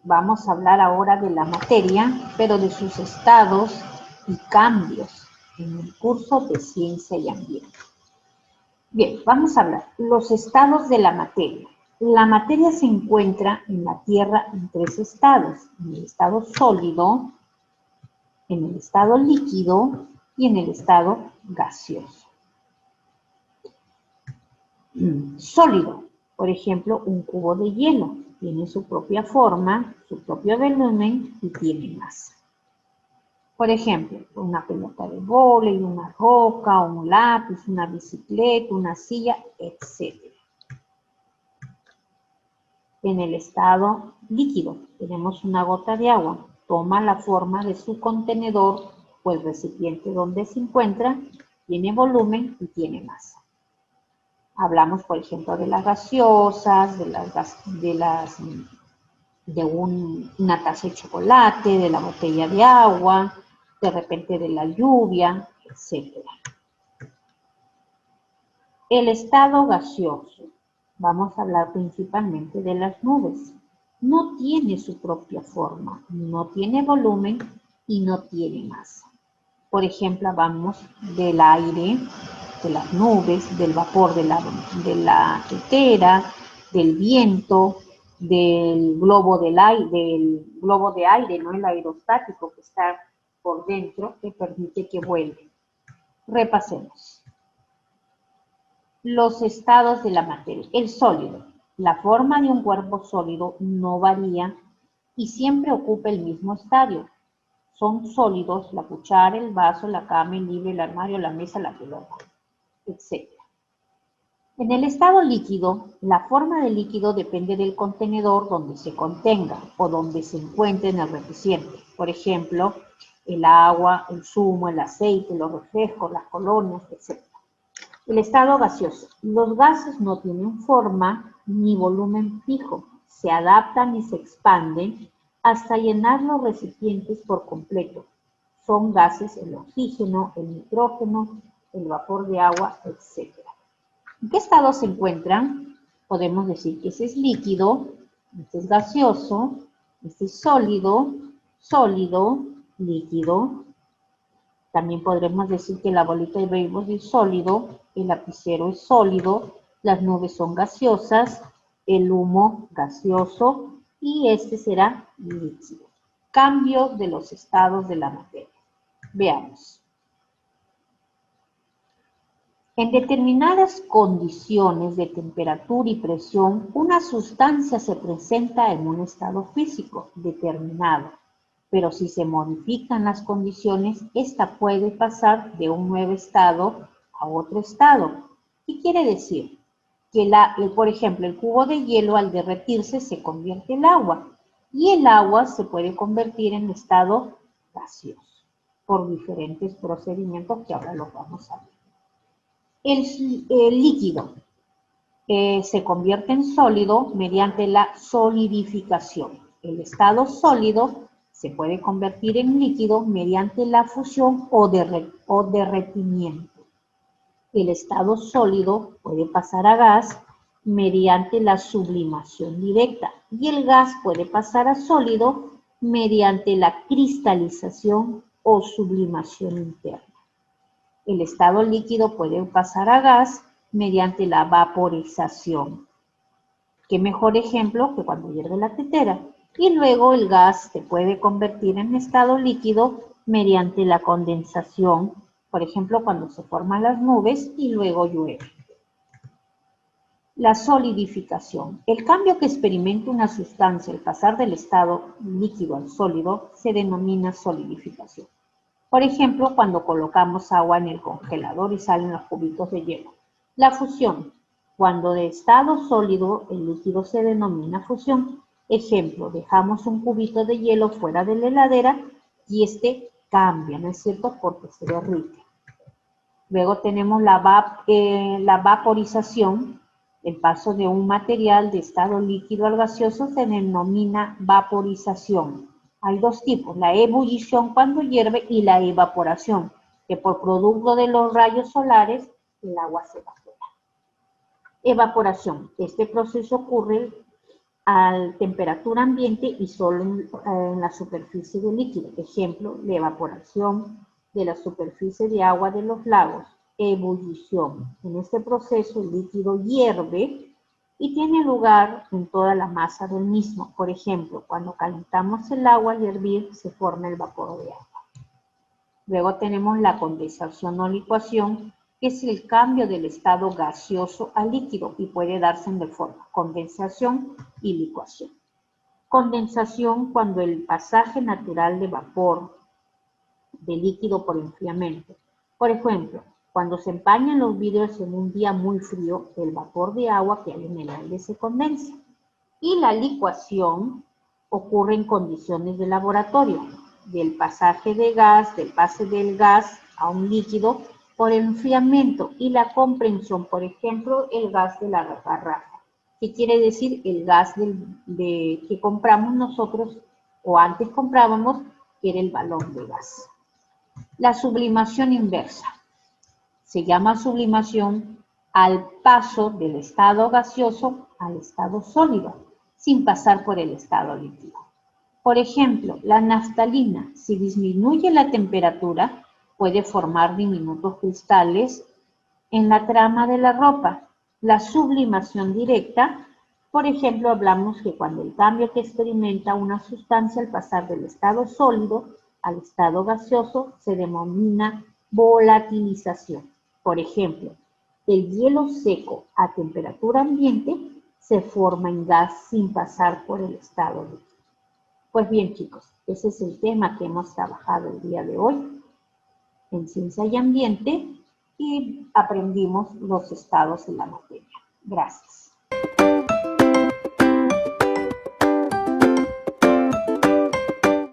Vamos a hablar ahora de la materia, pero de sus estados y cambios en el curso de Ciencia y Ambiente. Bien, vamos a hablar los estados de la materia. La materia se encuentra en la Tierra en tres estados: en el estado sólido, en el estado líquido y en el estado gaseoso. Sólido, por ejemplo, un cubo de hielo, tiene su propia forma, su propio volumen y tiene masa. Por ejemplo, una pelota de vóley, una roca, un lápiz, una bicicleta, una silla, etc. En el estado líquido tenemos una gota de agua, toma la forma de su contenedor o el recipiente donde se encuentra, tiene volumen y tiene masa. Hablamos, por ejemplo, de las gaseosas, de una taza de chocolate, de la botella de agua, de repente de la lluvia, etc. El estado gaseoso. Vamos a hablar principalmente de las nubes. No tiene su propia forma, no tiene volumen y no tiene masa. Por ejemplo, hablamos del aire, de las nubes, del vapor de la tetera, del viento, del globo de aire, no el aerostático que está por dentro, que permite que vuele. Repasemos. Los estados de la materia. El sólido. La forma de un cuerpo sólido no varía y siempre ocupa el mismo estadio. Son sólidos la cuchara, el vaso, la cama, el libro, el armario, la mesa, la pelota, etc. En el estado líquido, la forma del líquido depende del contenedor donde se contenga o donde se encuentre en el recipiente. Por ejemplo, el agua, el zumo, el aceite, los refrescos, las colonias, etc. El estado gaseoso. Los gases no tienen forma ni volumen fijo, se adaptan y se expanden hasta llenar los recipientes por completo. Son gases el oxígeno, el nitrógeno, el vapor de agua, etc. ¿En qué estado se encuentran? Podemos decir que ese es líquido, este es gaseoso, este es sólido, líquido. También podremos decir que la bolita de béisbol es sólido, el lapicero es sólido, las nubes son gaseosas, el humo gaseoso y este será líquido. Cambios de los estados de la materia. Veamos. En determinadas condiciones de temperatura y presión, una sustancia se presenta en un estado físico determinado, pero si se modifican las condiciones, esta puede pasar de un nuevo estado a otro estado. ¿Qué quiere decir? Que, por ejemplo, el cubo de hielo al derretirse se convierte en agua y el agua se puede convertir en estado gaseoso por diferentes procedimientos que ahora los vamos a ver. El líquido se convierte en sólido mediante la solidificación. El estado sólido se puede convertir en líquido mediante la fusión o derretimiento. El estado sólido puede pasar a gas mediante la sublimación directa y el gas puede pasar a sólido mediante la cristalización o sublimación interna. El estado líquido puede pasar a gas mediante la vaporización. Qué mejor ejemplo que cuando hierve la tetera. Y luego el gas se puede convertir en estado líquido mediante la condensación, por ejemplo, cuando se forman las nubes y luego llueve. La solidificación. El cambio que experimenta una sustancia al pasar del estado líquido al sólido se denomina solidificación. Por ejemplo, cuando colocamos agua en el congelador y salen los cubitos de hielo. La fusión. Cuando de estado sólido el líquido se denomina fusión. Ejemplo, dejamos un cubito de hielo fuera de la heladera y este cambia, ¿no es cierto? Porque se derrite. Luego tenemos la vaporización. El paso de un material de estado líquido al gaseoso se denomina vaporización. Hay dos tipos, la ebullición cuando hierve y la evaporación, que por producto de los rayos solares el agua se evapora. Evaporación. Este proceso ocurre a temperatura ambiente y solo en la superficie del líquido. Ejemplo, la evaporación de la superficie de agua de los lagos. Ebullición. En este proceso el líquido hierve y tiene lugar en toda la masa del mismo. Por ejemplo, cuando calentamos el agua al hervir se forma el vapor de agua. Luego tenemos la condensación o licuación, que es el cambio del estado gaseoso a líquido y puede darse en dos formas, condensación y licuación. Condensación cuando el pasaje natural de vapor de líquido por enfriamiento. Por ejemplo, cuando se empañan los vidrios en un día muy frío, el vapor de agua que hay en el aire se condensa. Y la licuación ocurre en condiciones de laboratorio, del pasaje de gas, del pase del gas a un líquido por enfriamiento y la comprensión, por ejemplo, el gas de la garrafa. ¿Qué quiere decir? El gas que compramos nosotros o antes comprábamos, que era el balón de gas. La sublimación inversa. Se llama sublimación al paso del estado gaseoso al estado sólido, sin pasar por el estado líquido. Por ejemplo, la naftalina, si disminuye la temperatura, puede formar diminutos cristales en la trama de la ropa. La sublimación directa, por ejemplo, hablamos que cuando el cambio que experimenta una sustancia al pasar del estado sólido al estado gaseoso se denomina volatilización. Por ejemplo, el hielo seco a temperatura ambiente se forma en gas sin pasar por el estado líquido. Pues bien, chicos, ese es el tema que hemos trabajado el día de hoy en Ciencia y Ambiente y aprendimos los estados de la materia. Gracias.